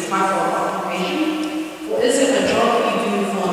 Type of occupation, or is it a job that you do for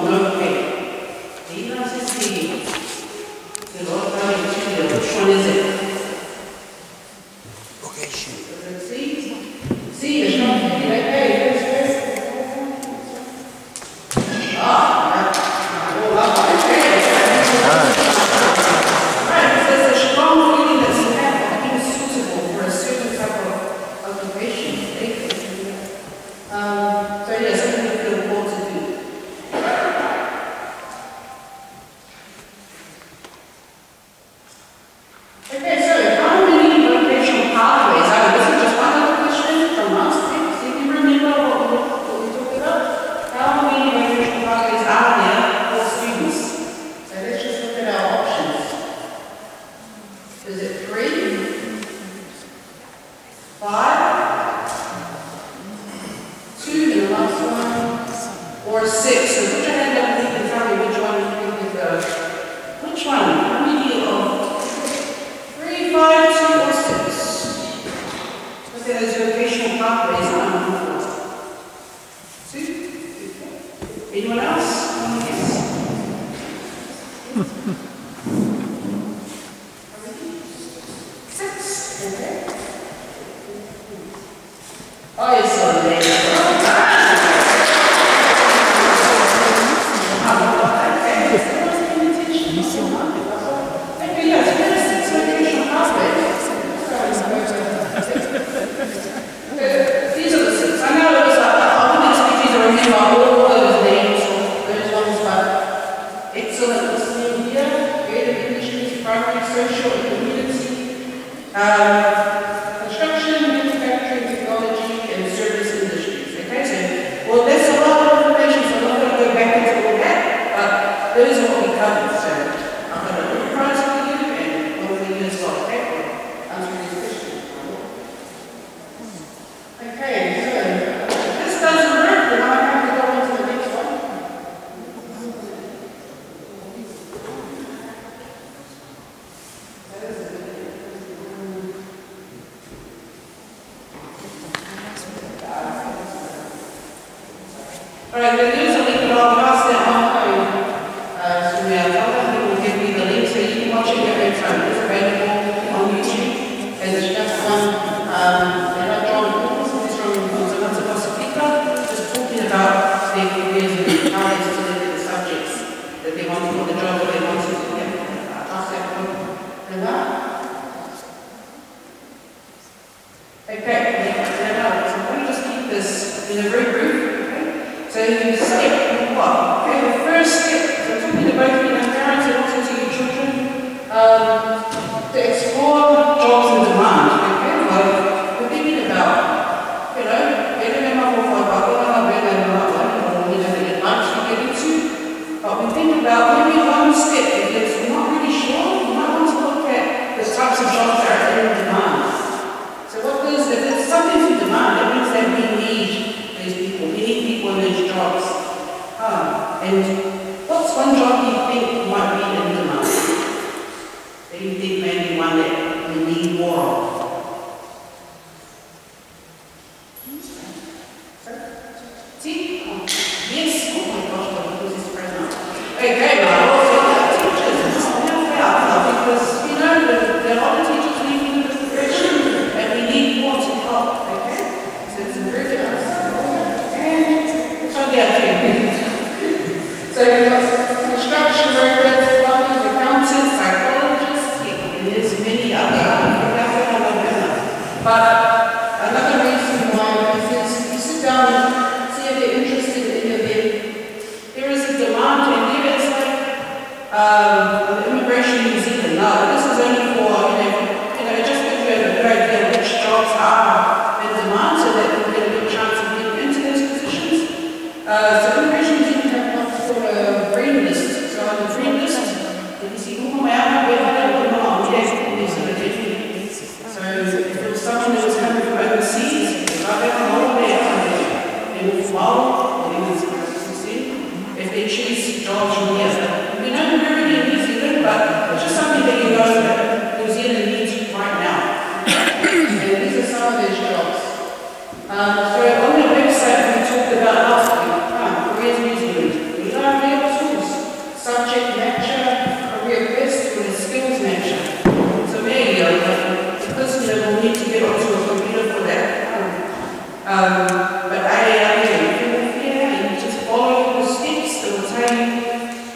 But if you're here and you just follow the steps, it will tell you,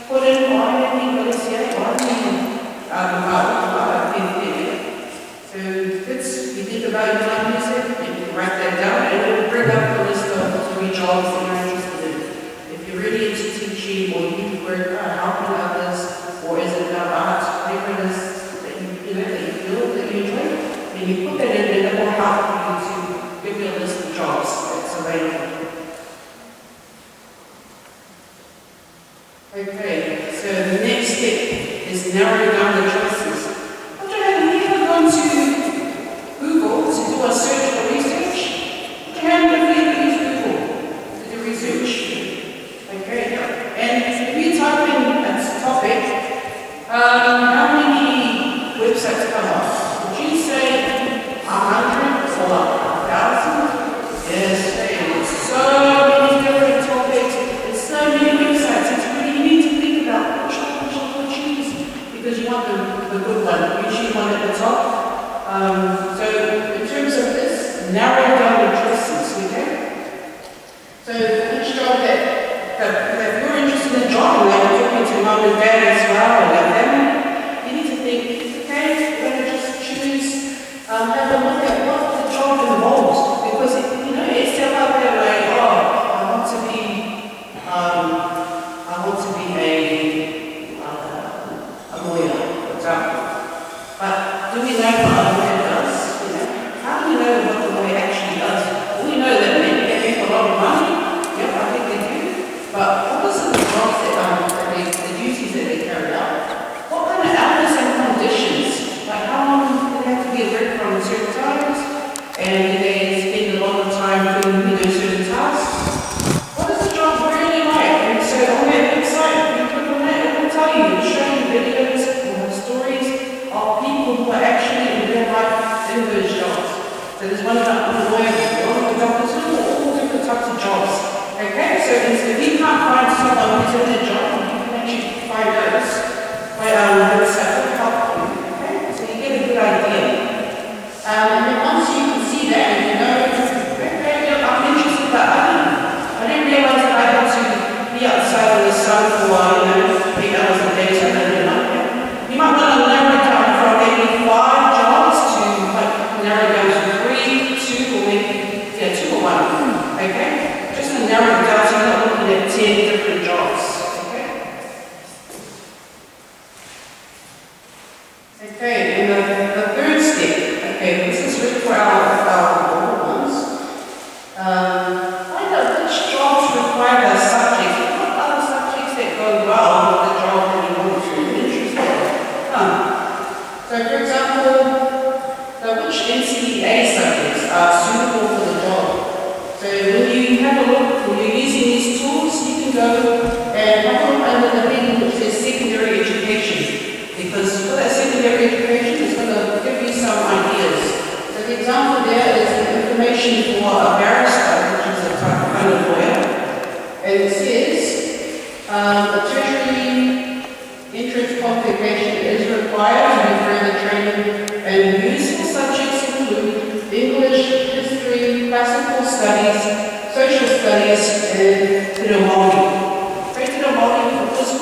put in so you think about your time music, and you write that down, and it will bring up a list of 3 jobs that you're interested in. If you're really into teaching or youth work, helping others, or is it about art, whatever it is that you feel that you enjoy, and you put that in, and it will help you to give you a list of jobs that's available. Okay, so the next step is narrowing down the choices. Have you ever gone to Google to do a search for research? Have you ever used Google to do research? Okay, and if you type in that topic, how many websites come up? Would you say 100 or 1,000? Yes, there's so many different topics, there's so many websites. It's really need to think about which one to choose, because you want the good one, usually one at the top. So in terms of this, narrow down your choices, okay? So each job that you're interested in job, like talking to mom and dad as well, and their family, you need to think, okay, we're going to just choose, have a look at what the job involves, because it's still out there like, oh, I want to be a lawyer, for example. But do we know what a lawyer does? How do we know what the lawyer actually does? We know that maybe they make a lot of money. Yep, I think they do. But what are the jobs the duties that they carry out? What kind of hours and conditions? Like how long do they have to be at work from certain times? And do they spend a lot of time doing certain tasks? What is the job really like? And so on that website, you click on that, it will tell you, it'll show you videos or stories of people who are actually in real life in those jobs. So there's one about the lawyers, one of the doctors, all different types of jobs. Okay, so if you can't find someone who's in their job, you can actually find those by website will help you. Okay, so you get a good idea. And then once you can see that, and you know, okay, I'm interested, but I didn't realize that I had to be outside in the sun for 8 hours a day, so I don't know. You might want to narrow it down from maybe 5 jobs to narrow it down to 3, 2, or maybe 2 or 1. Okay? Just to narrow it down so you're not looking at 10 different jobs. Okay? Okay, and the third step, okay, this is really for our older ones. Find out which jobs require the subjects. What are the subjects that go well with the job that you want to be interested in? So for example, which NCEA subjects are suitable for the job? So when you have a look, when you're using these tools, you can go and have a look under the heading which says secondary education. Because for that secondary education, it's going to give you some ideas. So the example there is information for a barrister, which is a type of kind of lawyer. And it says, a tertiary entrance qualification is required to be further training, and useful subjects include English, history, classical studies, social studies, and Tinomoli. Tinomoli, of course,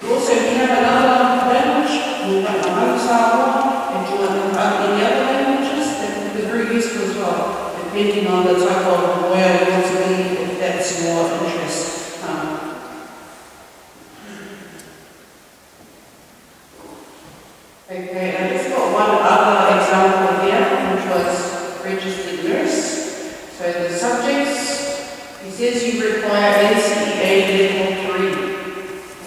also we have another language, we have Samoa, and you want any other languages that are very useful as well, depending on the type of lawyer you want to be, if that's your interest. Okay, and it's got one other example here, which was registered nurse. So the subjects, he says you require NCEA level 3.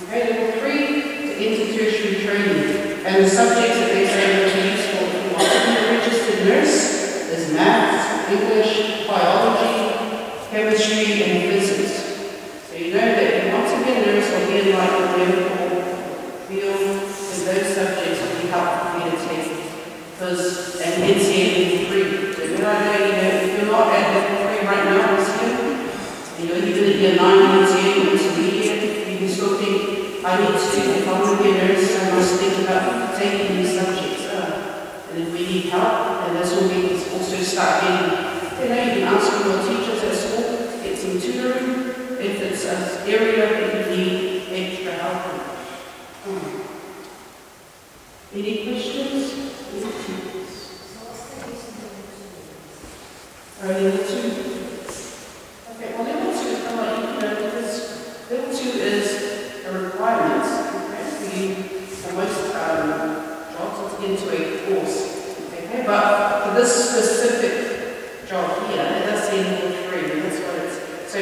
Okay, level 3 to enter tertiary training. And the subjects that they say are useful if you want to be a registered nurse is maths, English, biology, chemistry, and physics. So you know that if you want to be a nurse or be in like a medical field, those subjects will be helpful for you to take, because an NCEA level 3. So when I know, if you're not at level 3 right now this year, even at year 9, year 10, intermediate, you can still think, I need to, if I want to be a nurse, I must think about taking these subjects. And if we need help, and that's when we also start getting You know, you can ask for your teachers at school to get some tutoring if it's an area that you need extra help in. Any questions? Only level 2. Okay, well level 2 is kind of like, you know, because level 2 is a requirement, okay, for you, for most jobs to get into a course, okay, but for this specific job here, it does say level 3, and that's what it's, so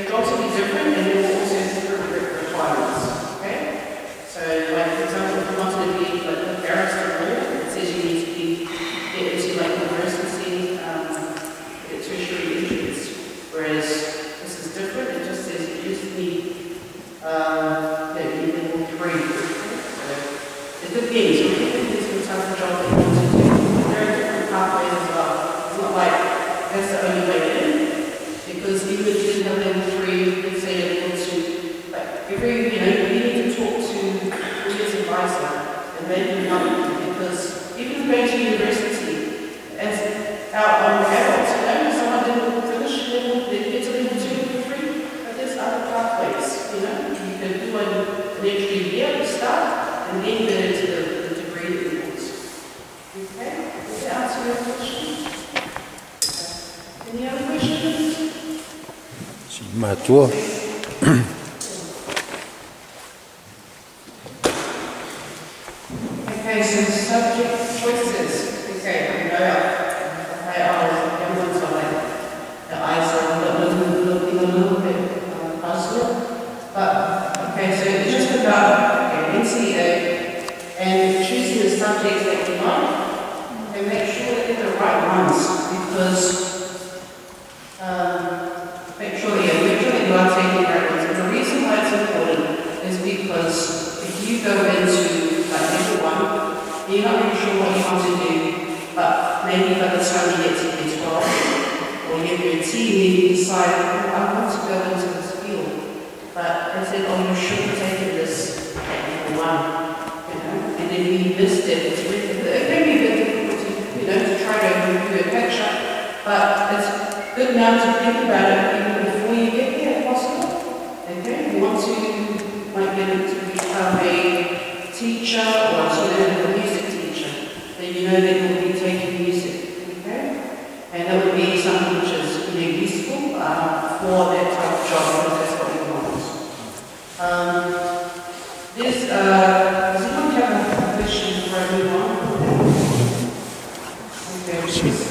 jobs will be different, and there will also be different requirements, okay, so like for example, if you wanted to be like a barrister or lawyer, it says you need to get into like university, tertiary entrance, whereas this is different, it just says you just need level 3. So it depends, it depends on the type of job that you want to do. There are different pathways as well. It's not like that's the only way in, because even if you didn't have level 3, let's say level 2, but you need to talk to your advisor and they can help you, because even going to university, as our adults, someone didn't finish level, they get to level 2, level 3, but there's other pathways, you know. You can do an extra year to start, and then get into the degree that you want. Okay? Does that answer your question? Any other questions? Matua. Okay, so subject choices. Okay, go up. The eyes are looking a little bit puzzled. But, okay, so it's just about NCA and choosing the subjects that you like and make sure that they're the right ones, because make sure that you are taking the right ones. And the reason why it's important is because if you go into like level 1, you're not really sure what you want to do, but maybe by the time you get to year 12, or you have your team, you decide, oh, I want to go into this field. But they said, oh, you should have taken this at level 1, you know, and then you missed it. It can be a bit difficult to, you know, to try to do a catch up, but it's good now to think about it even before you get there, if possible. Okay, you want to, might get to become a teacher or to learn a music teacher, then you know that you'll be taking music, okay? And that would be something which is really useful for that type of job, because that's what you want. Does anyone have a question before I move on? Okay.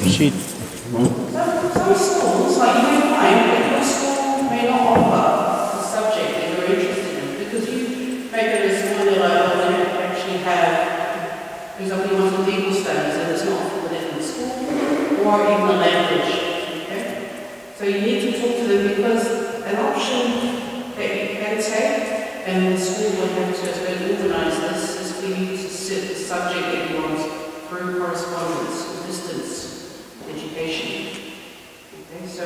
Sheet. Some schools, like you may find that your school may not offer the subject that you're interested in, because you make it as one like, oh, they don't actually have, for example, you want some legal studies and it's not within the school, or even a language, okay? So you need to talk to them, because an option that you can take, and the school would have to organise this, is for you to sit the subject that you want through correspondence or distance education. Okay, so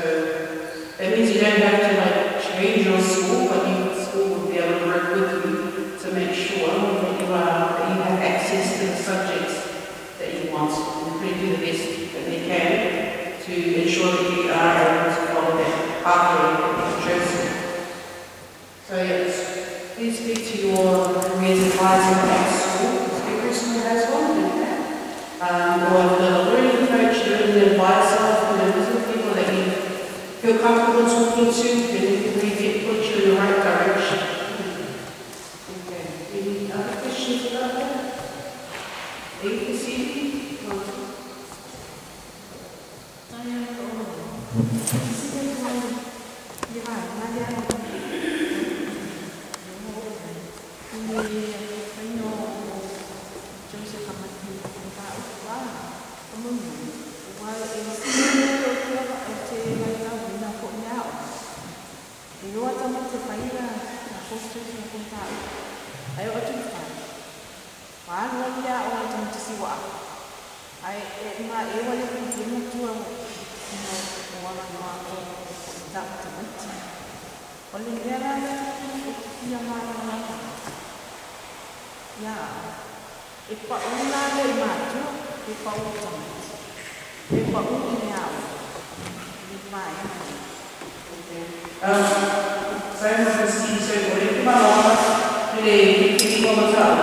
that means you don't have to like change your school, but the school will be able to work with you to make sure that you have access to the subjects that you want, and they do the best that they can to ensure that you are able to follow that pathway that you've chosen. So yes, please speak to your careers advisor at school, because every school has one, or the learning coach, learning advisor, these are people that you feel comfortable talking to, and you can really put you in the right direction. Okay, any other questions about that? ABC? Saya mesti saya boleh ke mana pilih komentar.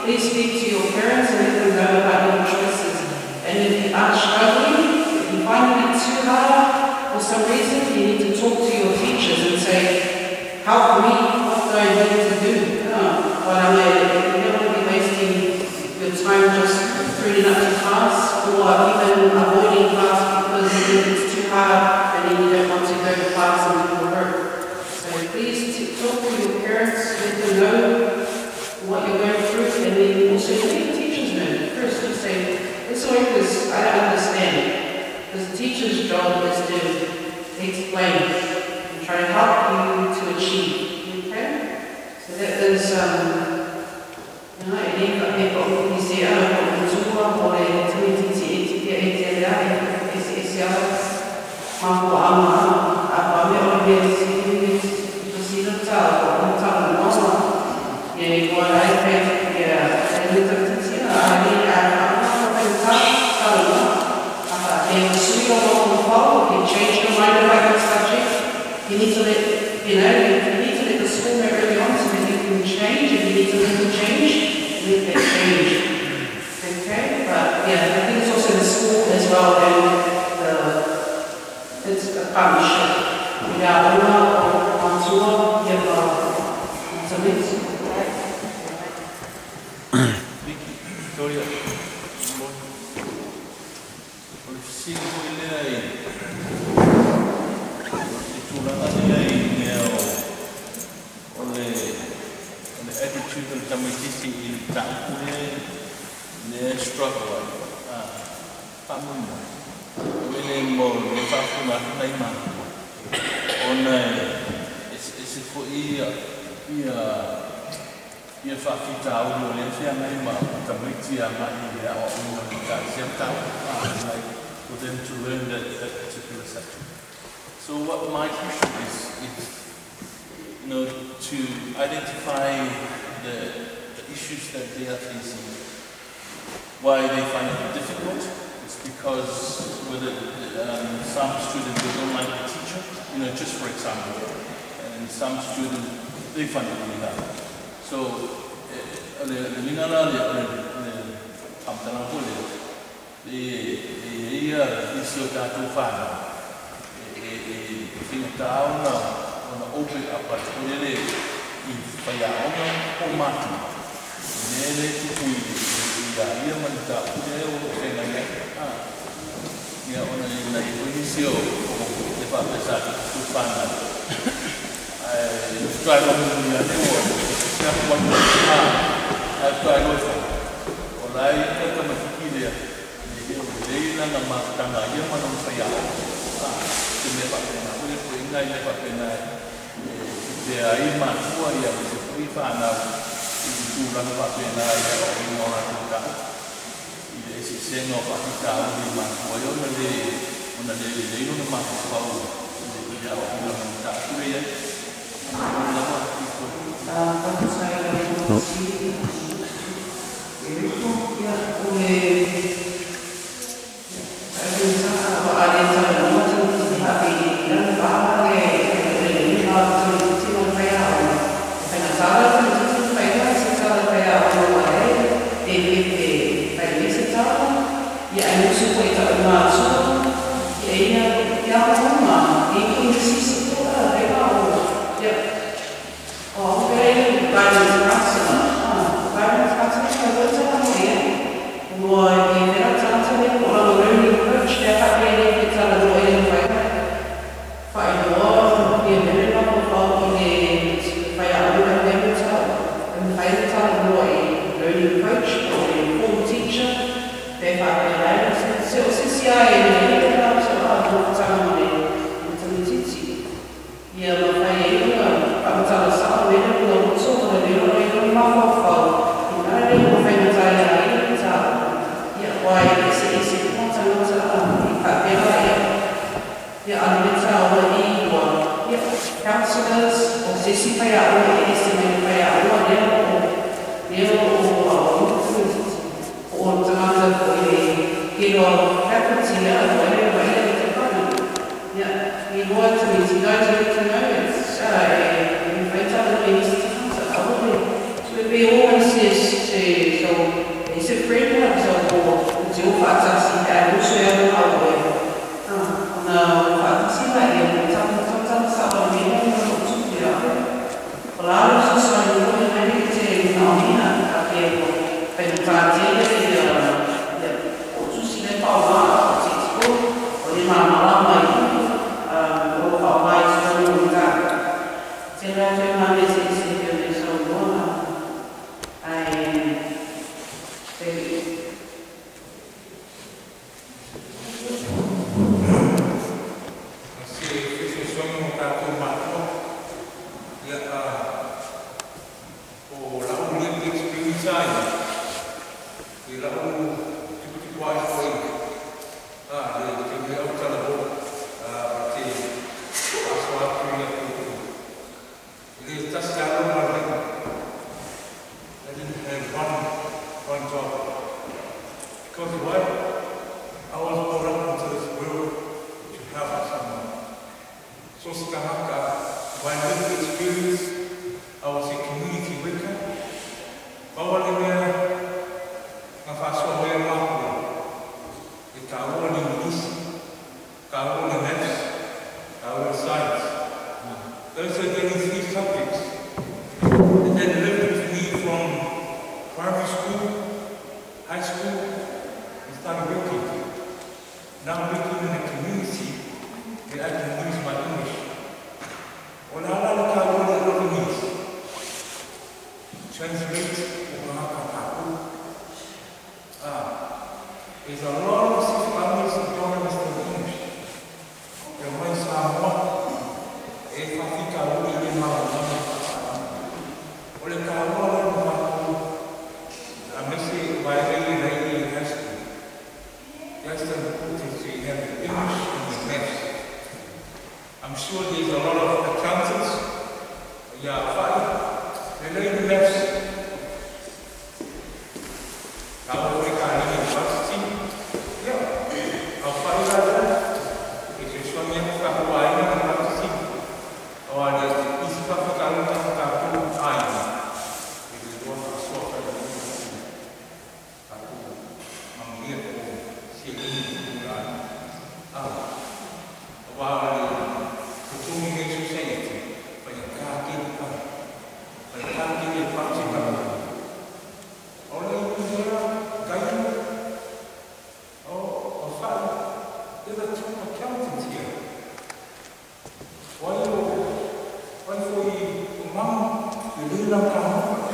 Please speak to your parents and let them know about your choices. And if you are struggling, if you find it too hard for some reason, you need to talk to your teachers and say, help me, what do I need to do? You don't want to be wasting your time just reading up to class or even avoiding class because you think it's too hard and then you don't want to go to class and do your work. So please talk to your parents, let them know what you're going through, and then also let the teachers know. First, just say, it's all this, I don't understand. Because the teacher's job is to explain and try to help you to achieve. Okay? So that is, you need to let, you need to let the school know early on so that you can change. If you need to let them change, let them change. Okay? But yeah, I think it's also the school as well, and it's a partnership. We are on tour, you have something. Victoria. Attitude of Tamitisi in Tampune, near struggle. Pamuna, winning more, Rosafuna, Naima. On it's for year Fafita, Olympia, Naima, Tamitia, Mania, or Zemta, like for them to learn that particular section. So, what my question is to identify the issues that they are facing, why they find it difficult. It's because some students they don't like the teacher, just for example, and some students they find it really hard. So, ona open apa tuele I whaiaonga o matu. Nere tukui ia ia manita ule o whenga ia. Ia ona I nai oinisio o te whapesa tupana. Try lo muni a neo sia kwanu try lo o lai ka matikile leila na matanga ia manon whaiao. Te me whapena ule ko ingai me whapena te ai matua ia se pui whanau I tūranga whapena ia o ingoa tuka. I le esi senga o whakita o ni matua i ona le leilo na matua o ia o ingoa tuka. Ture ia while the consuming society Mom, you really don't come home.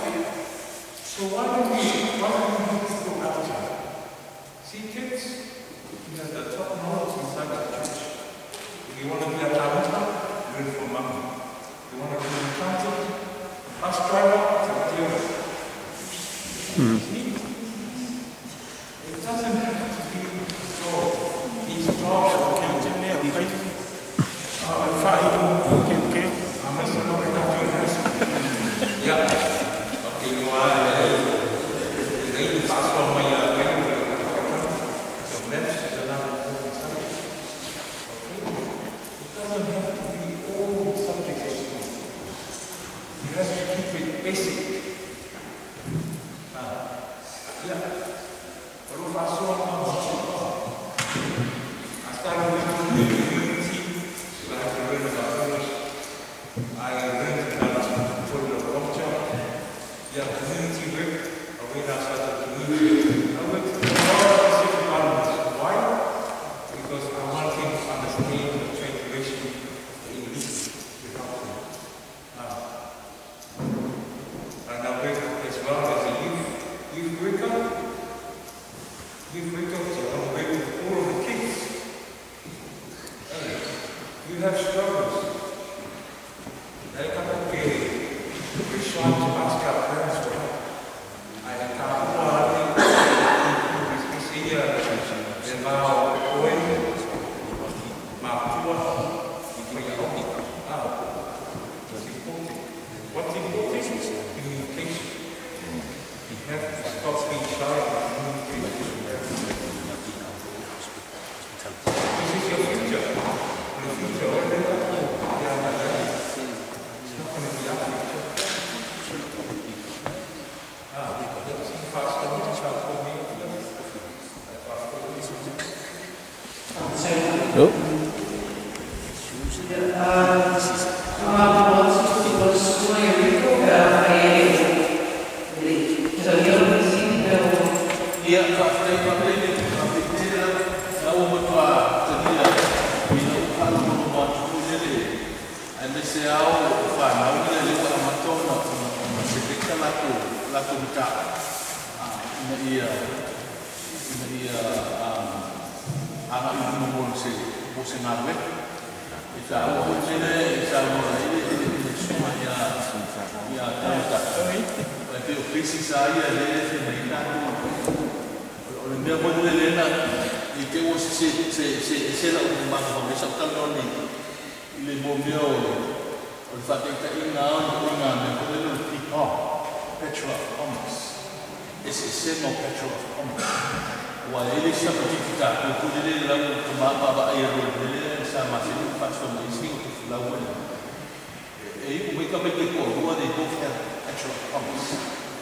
So why don't we go outside? See, kids, you know, the top knowledge inside the church. If you want to be a talent, do it for Mom. If you want to be an accountant, bus driver, it's up to you. See? It doesn't have to be so. These jobs are counting there, okay? Okay. I'm a son of a yeah. Okay, you are the fast from my so that's another important subject. Okay? It doesn't have to be all subjects of school. You have to keep it basic. Yeah. Kalau fast from I started with the community, so I have to learn about others. I learned about community work, we now started community. I went to a lot of specific elements. Why? Because I wanted to understand the transformation in English without them. And I work as well as a youth worker. Youth worker, so I work with all of the kids. You have struggles. They come up here. We try to ask our parents for help. I have we see the now going what's important is communication. You have to stop being shy and communicate. This is your future. In the future, it's not going to be our future. Oh.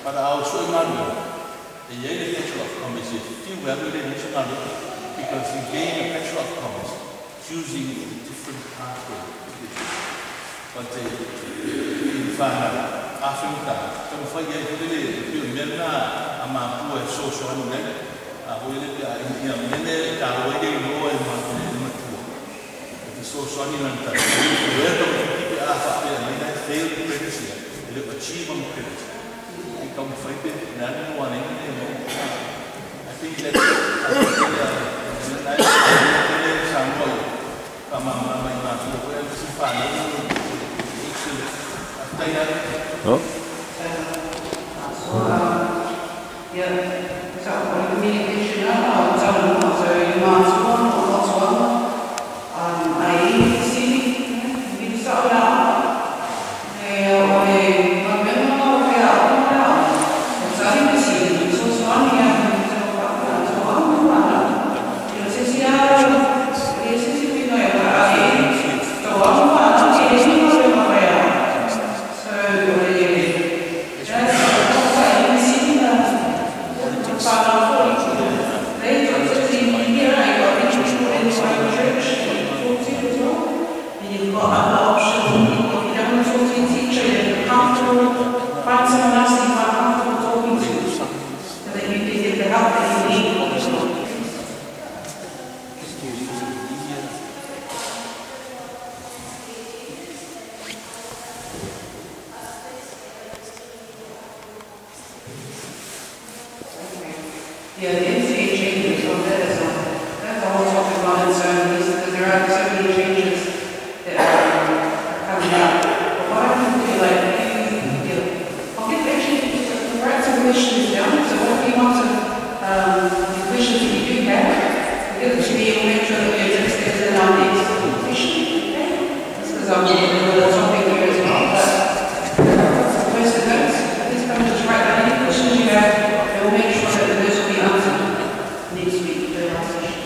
But I also know the nature of commerce is still very national because you gain a nature of commerce choosing a different pathway. But in fact, Africa, some fire really Myanmar, Amapu, and social and then India, many Tawadi, no, and Matua. The social and where the people are there, they fail to achieve credit. Become frightened, none one anymore. I think that's They Yeah, the NCA changes on that as well. That's a whole topic on its own, because there are so many changes that are coming out. But what I can do, like, I'll get actually write some questions down. So what we want to, the questions that you do have, give it to me and make sure that we address this in our next question. Okay? Because I'm dealing with a topic here as well. But most of those, please come and just write down any questions you have, and we'll make sure that those will be answered next week during our session.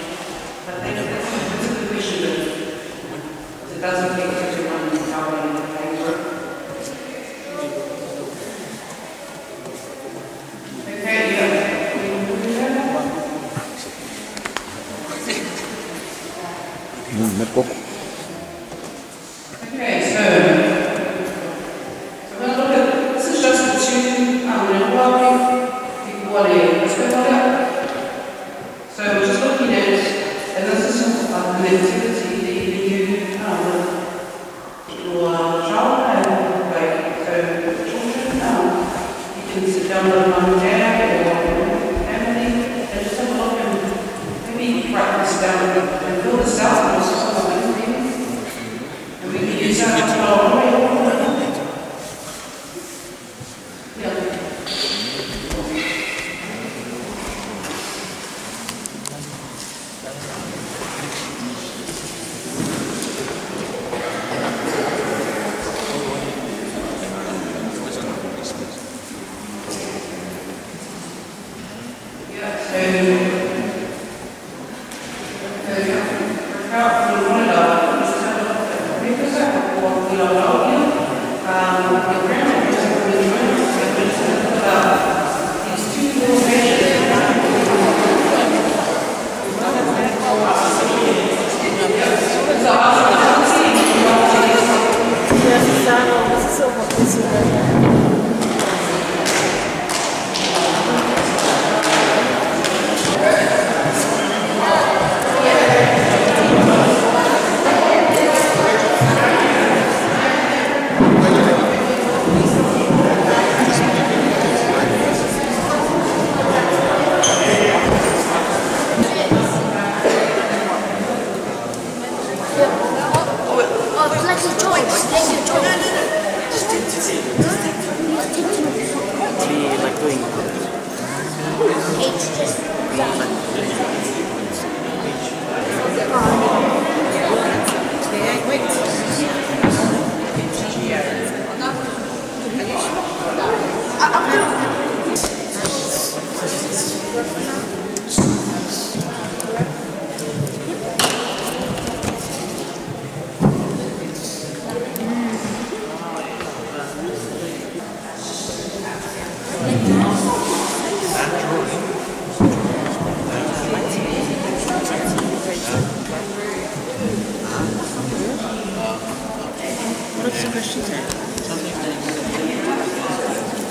But I think that's a good question, because it does affect everyone in how they work. Okay, yeah. Okay, so we're going to look at, this is just the two let's go back. So we're just looking at, and this is an activity that you can do with your child and like, so children, you can sit down with mum and dad or family and just have a look and maybe write this down and fill this out and also and we can use that to our way.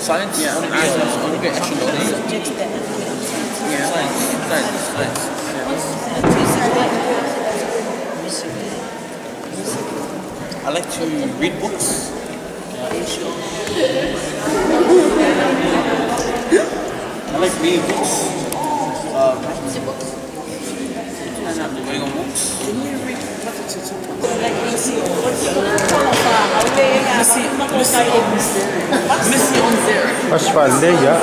Science? Yeah, I want to get action on it. Yeah, science. I like to read books. I like reading books. I'm going on books. Missy on there. Asfalde ya.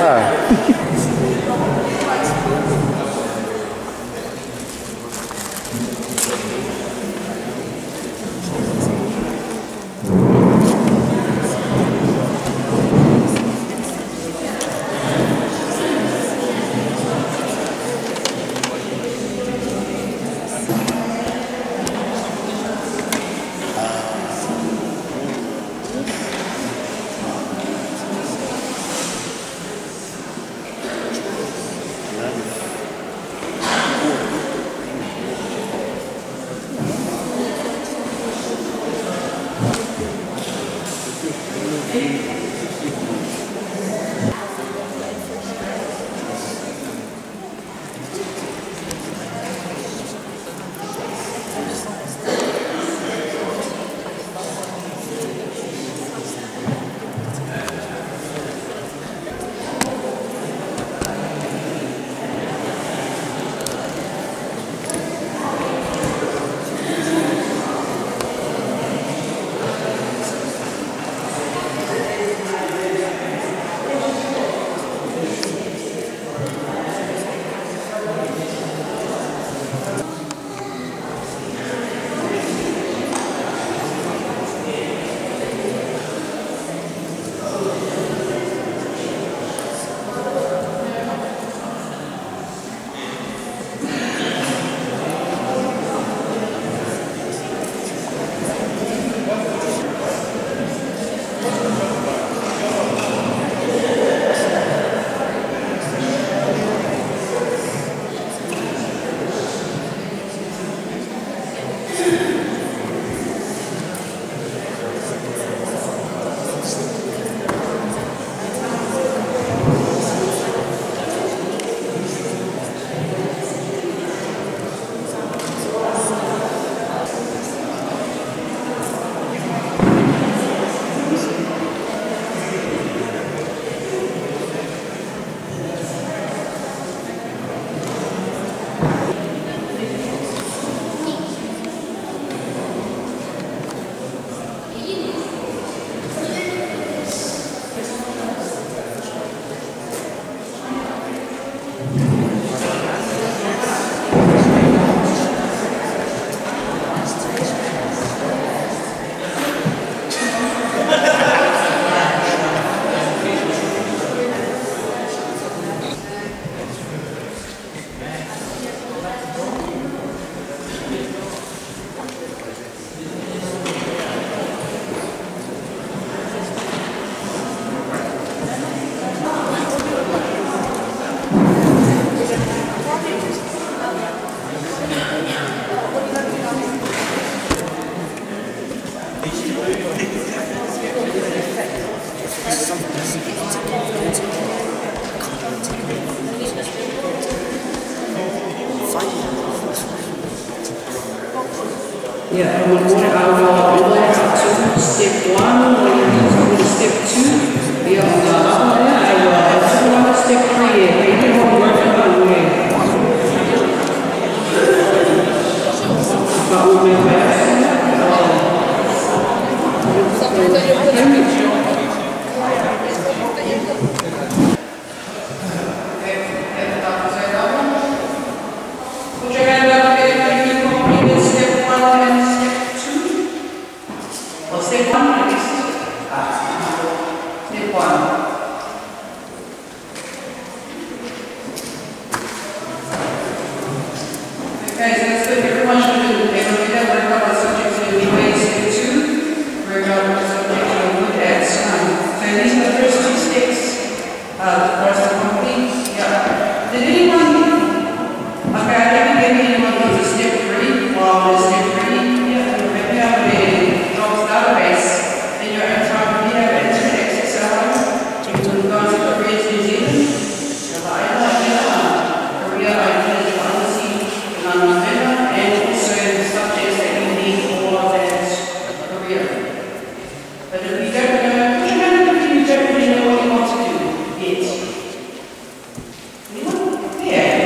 Yeah, I would want to step 1, or you need to go to step 2. Yeah, I took one to step 3, yeah, but you didn't want to work on that way. But we'll make that. Put your hand up if you completed step 1 and step 2. Or step 1, I guess. Step 1. Okay, so that's good. Everyone should do. We're going to cover subjects in anyway. Step 2. We're going to subjects to look at some. So these are the first 2 steps for us to complete. Yeah. Did anyone? Okay, I haven't given anyone go to step 3. Well, there's step 3. Yeah, if you have a jobs database in your own time, you have internet access at home. You can go to Careers New Zealand. Career ideas for undersea and also the subjects that you need for that career. But if you don't know, put your hand up if you don't really know what you want to do yet. Anyone? Yeah.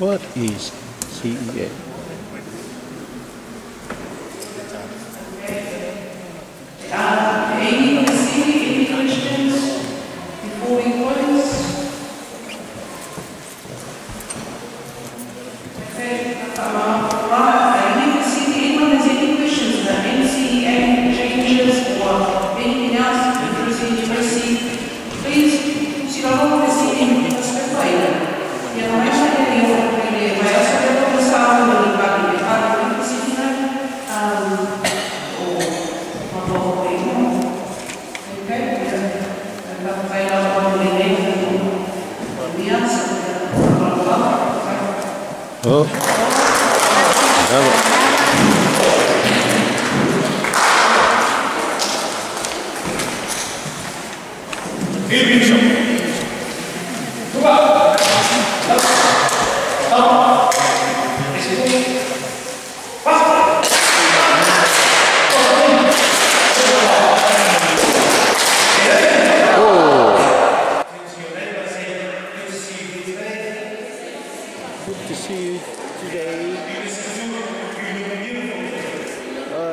What is CEA? Any questions before we close? Okay, anyone has any questions about NCEA changes or anything else in Brazil University, please see the CEA later. You know, Oh. Good to see you today.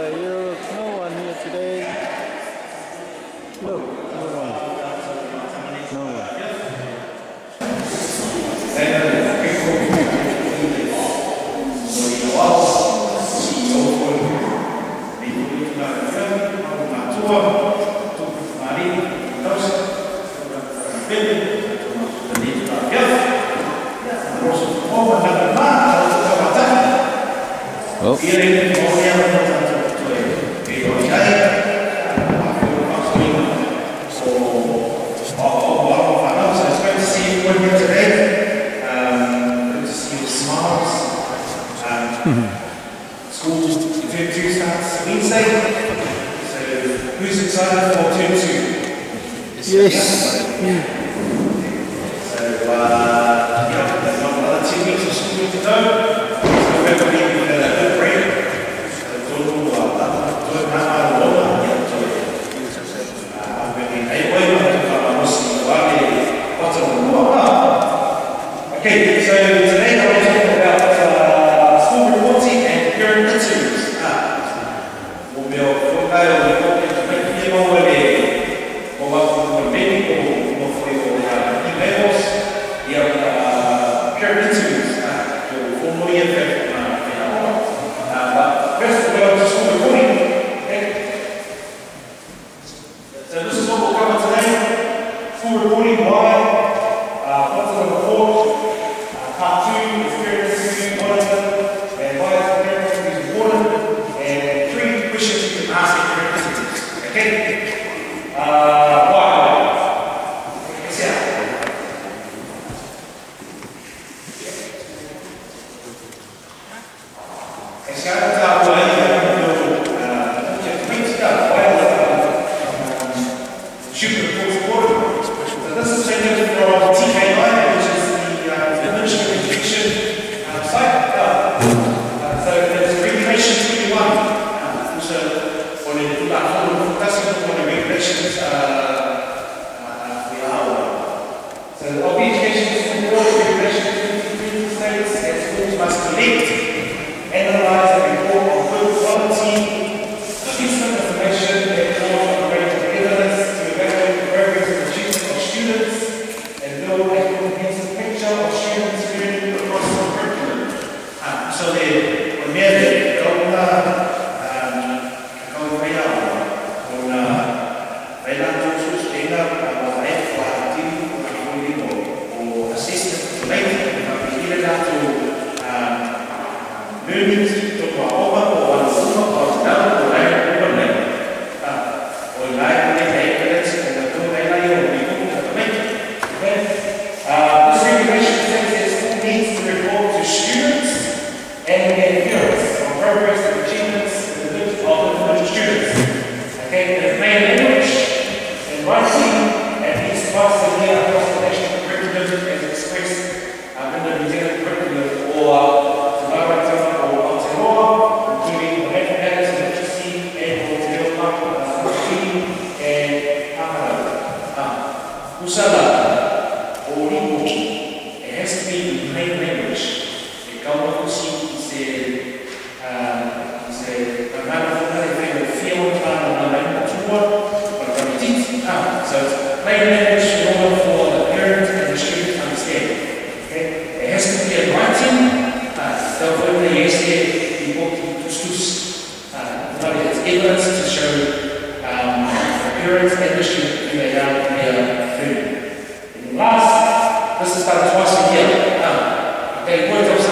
You're no one here today. Look, no one. No one. School term 2 starts Wednesday. So who's excited for term 2? Yes. So there's another 2 weeks of school to go. So we're going to be in a good break. Okay, so today I'm going to talk about school reporting and parent interviews. Parent interviews. Hãy subscribe cho kênh Ghiền Mì Gõ để không bỏ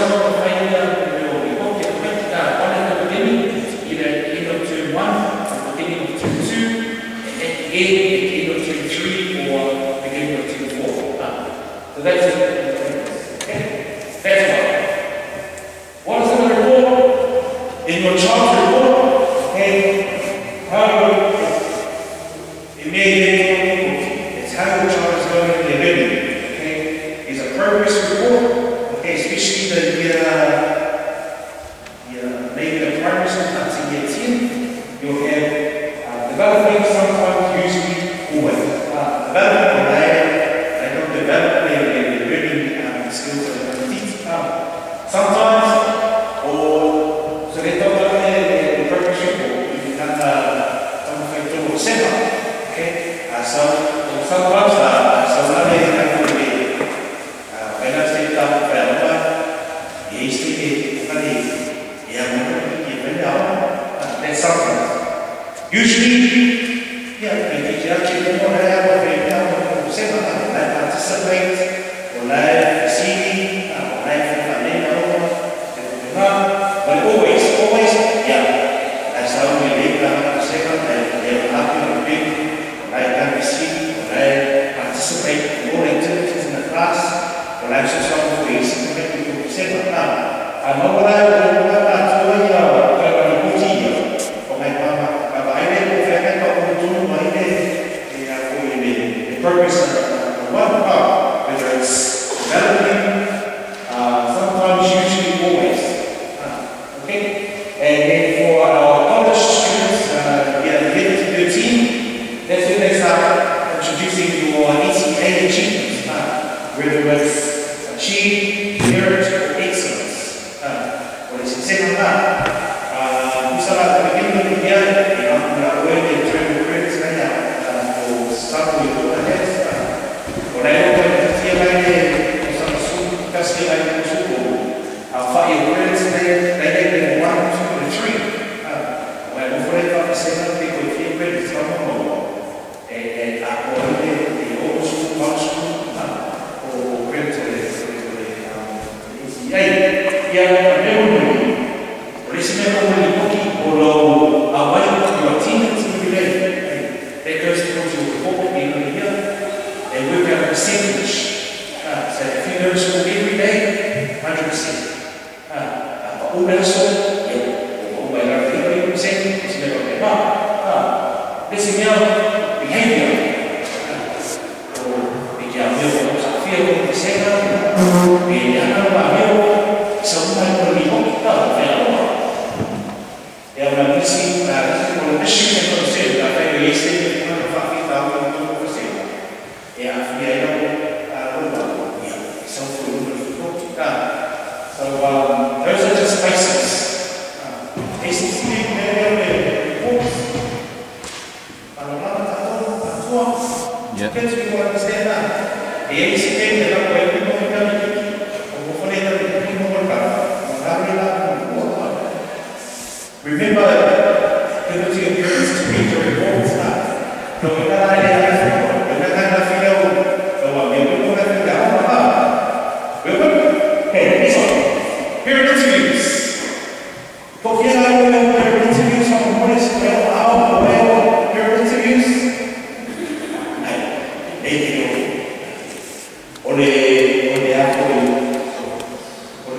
lỡ percent is never there. But this is your behavior. Vì giờ nhiều người sẽ phiêu thì sẽ vì đã nói là nhiều sống hay người bị hút đó phải là đúng không? Điều là cái gì là cái một issue trong cuộc sống là phải lý giải được nó phát huy vào trong cuộc sống. Vì vì ấy đâu lúc đó sống phụ người hút so those are just basics. They seem to be very important. Yeah. Kids people understand that. The ACT they don't wait people to come and hopefully the people will come. Remember the duty of parents to read your reports now. No, we're not figure out we're going to figure out. Hey, listen. Parent interviews. Porque parent interviews from what is parent interviews. Oleh aku,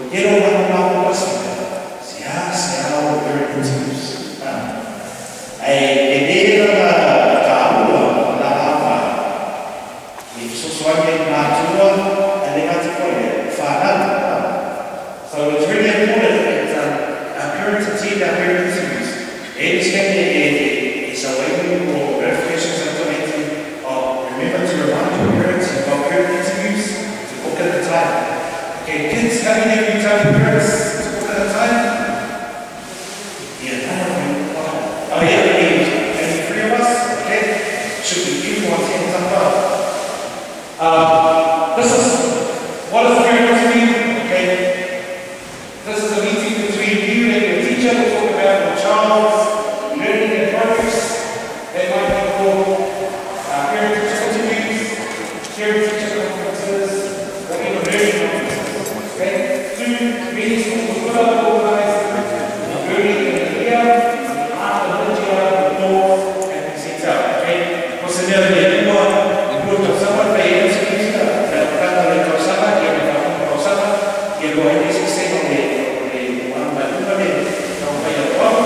quiero una cosa, sea berintens. Ini adalah tahu apa, sesuatu yang natural dan negatif faham. So it's really important that parents and team that parent interviews. It's a way for verifications and donating. Remember to remind your parents about parent interviews to book at the time. Okay, kids, how many of you tell your parents to book at the time? Yeah, none of you. Oh yeah, maybe 3 of us? Okay, should be few ones hands up. This is, what is a parent interview? Okay, this is a meeting between you and your teacher to talk about your child's learning and progress. They might be called parent teacher conferences, or even learning conferences. Okay? 2 meetings will be organized early in the year, after the year, north, and south. Okay? What's the other day? You go to someone, they answer you, you go ahead and say, okay, one by two, don't pay your phone,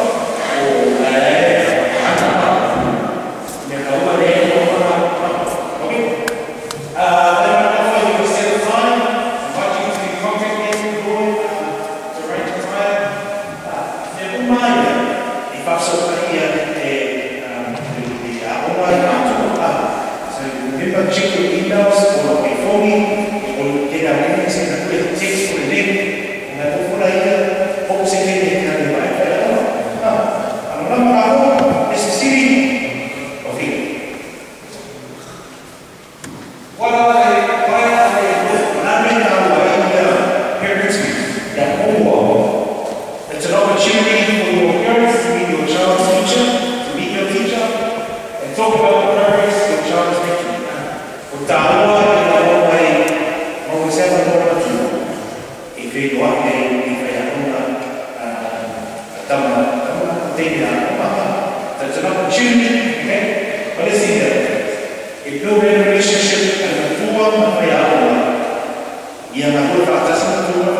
or check your emails or your phone or get a link and put a text for the link and I go for like hope second and carry by. This is city of here. What are they parents that homework? It's an opportunity for your parents to meet your child's teacher, to meet your teacher, and talk about the progress your child is making. Tahu kita mau siapa mau tu, if you want if kamu tidak apa, that's an opportunity, okay? But let's see that if you build a relationship and the two yang aku atas itu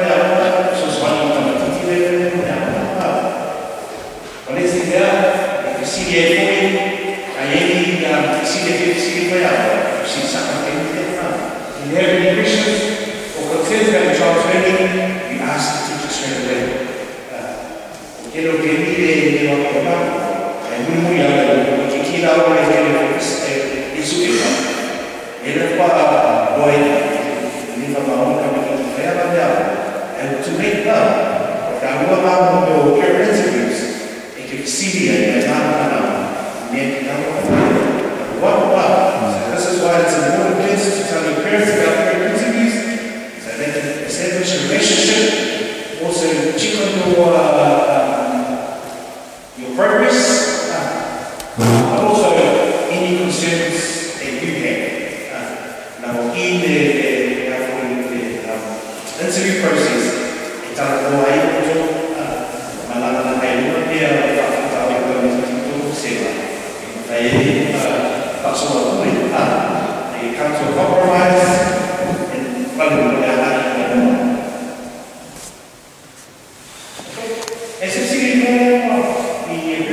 sesuatu yang kita tidak but let's see that if you see the point, yang see the she's something if you have any questions or concerns about the child's learning, you ask the teacher straight away. Quiero que mire lo que va, es muy alto, porque quiera ahora es su vida. Él es para bueno, ni para una que te vaya a dar, and to make that, porque algunos van a parent interviews, y que sí, y nada, ni nada. This is why it's important kids to tell your parents about parent interviews, so they can establish a relationship, also check on your progress, but also any concerns that you have. Now, in the interview process, it's a they come to a compromise and essentially the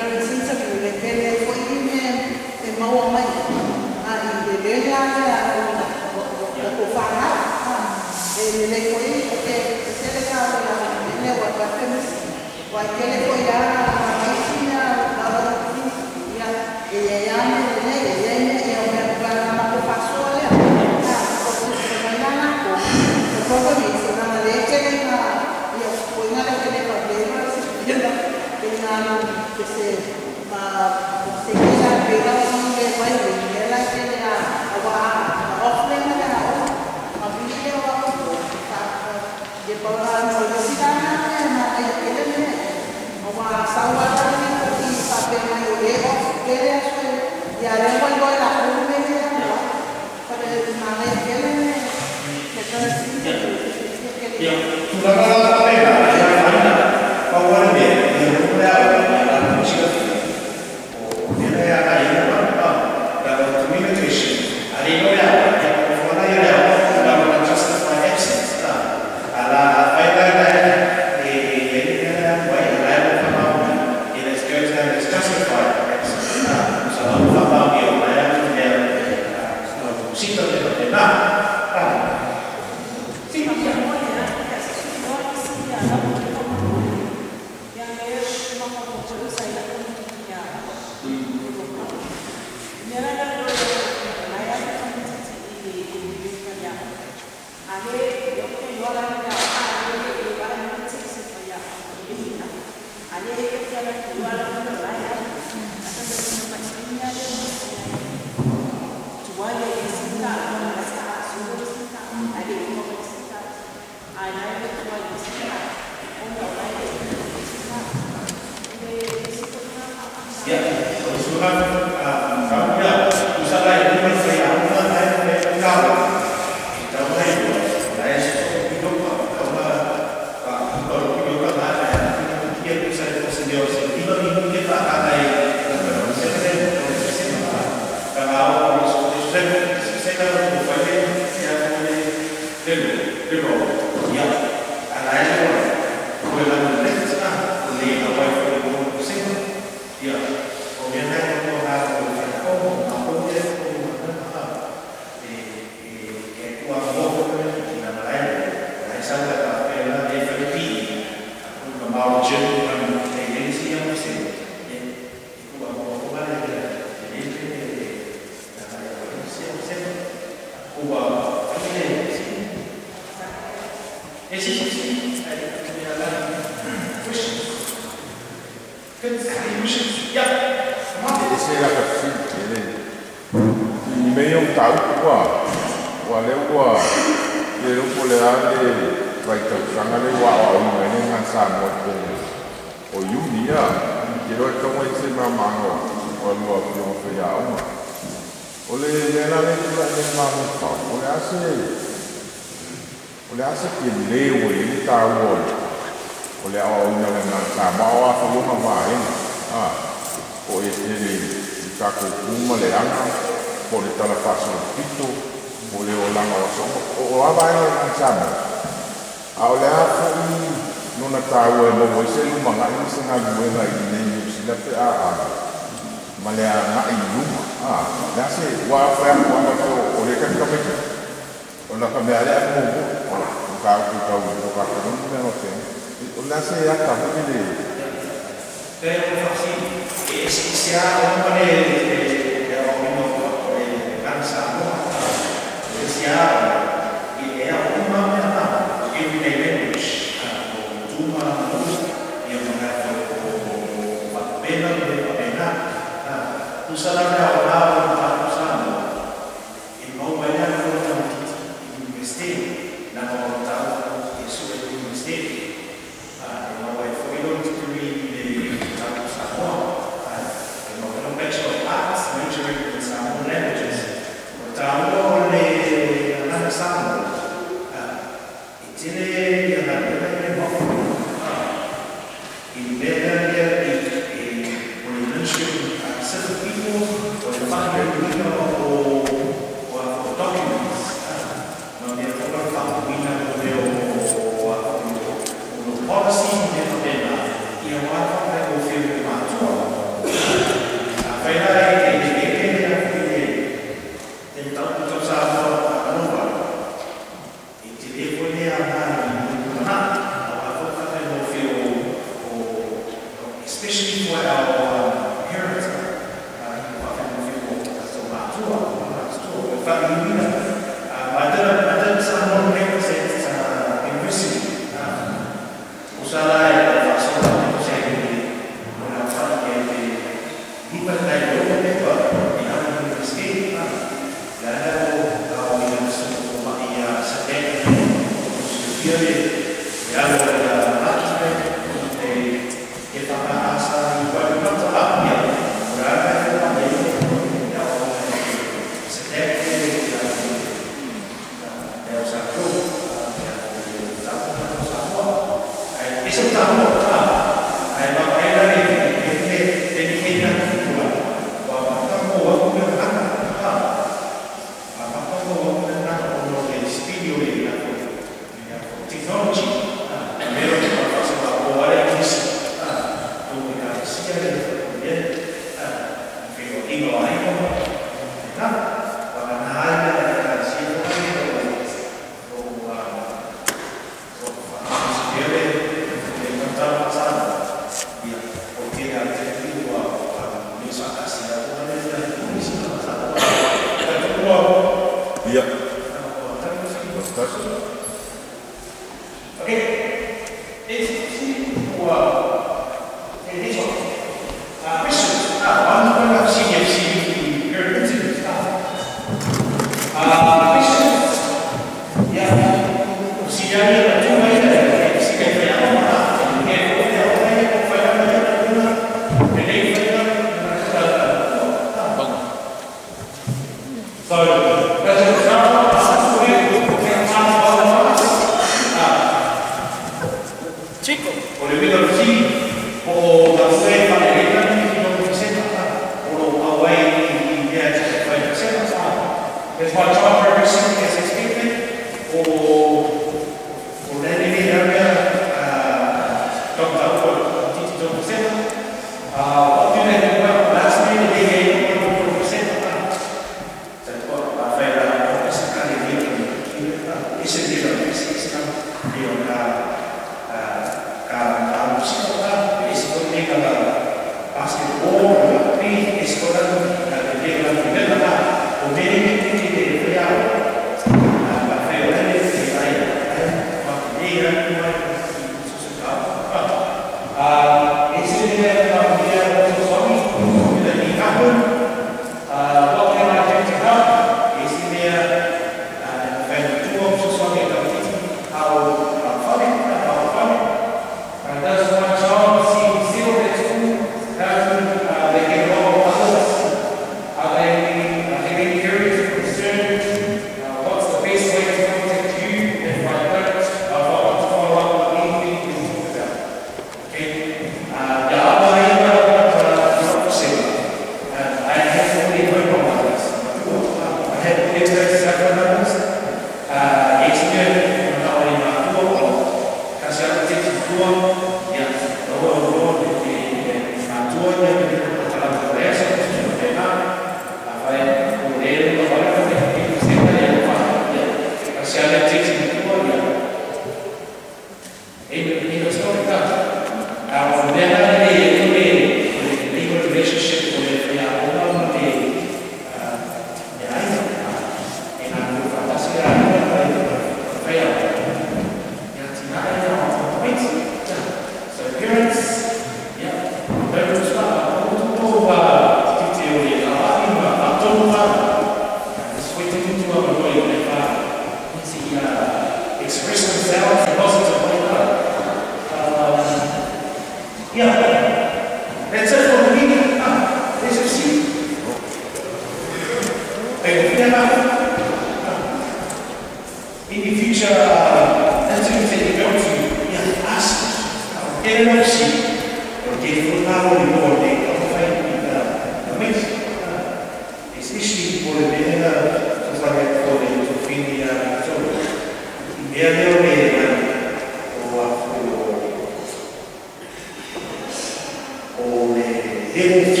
Level 3,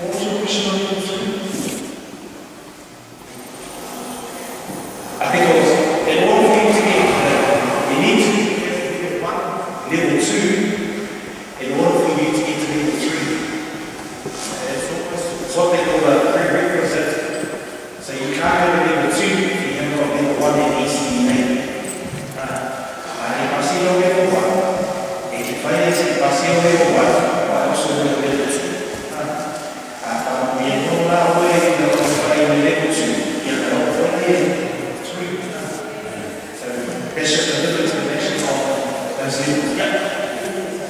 what was your question on level 3? I think it was, in order for you to get, you need to get level 2, in order for you to get to level 3. It's what they call a prerequisite. So you can't go to level 2 if you haven't got level 1 in ECE. If I see no level 1, if you fail, if I see no level 1, I also will level 2. Kalau yang mula boleh kita pakai level 2, yang kalau boleh 3. So that's just a little explanation of those levels. Yeah. So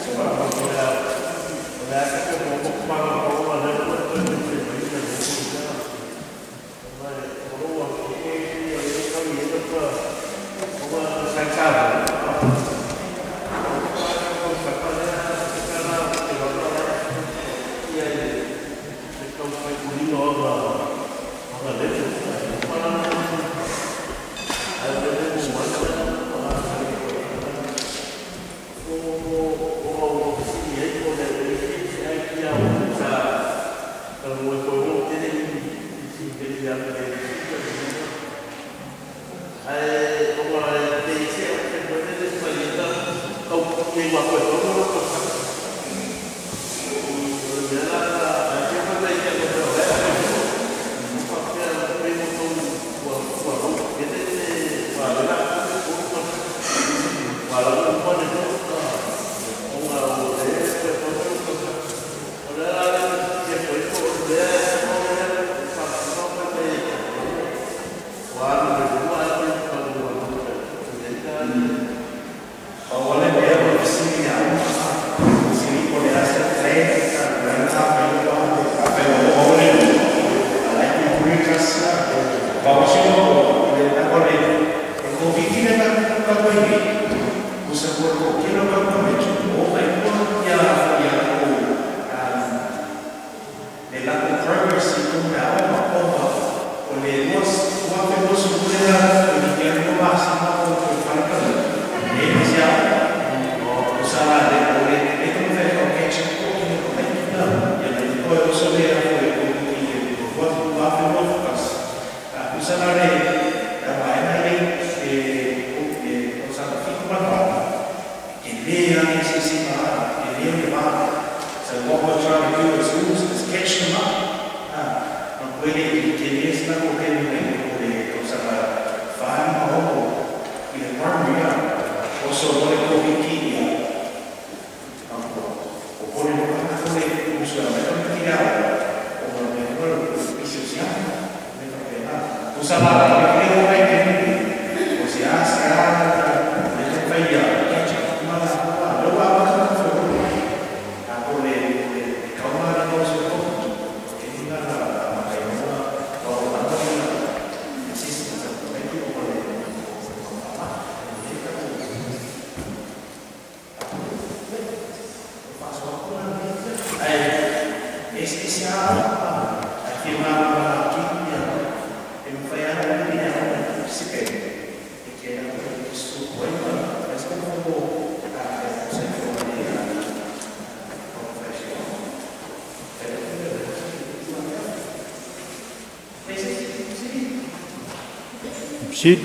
Sid.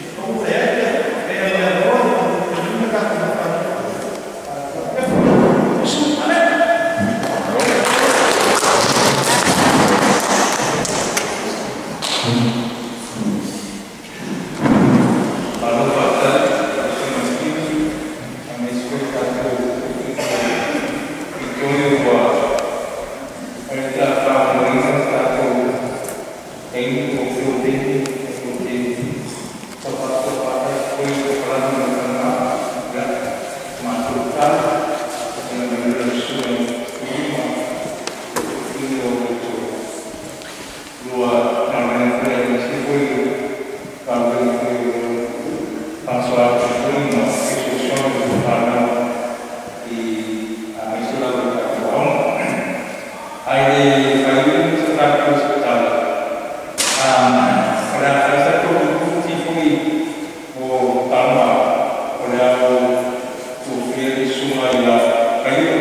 Semua yang kayu,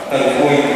Before you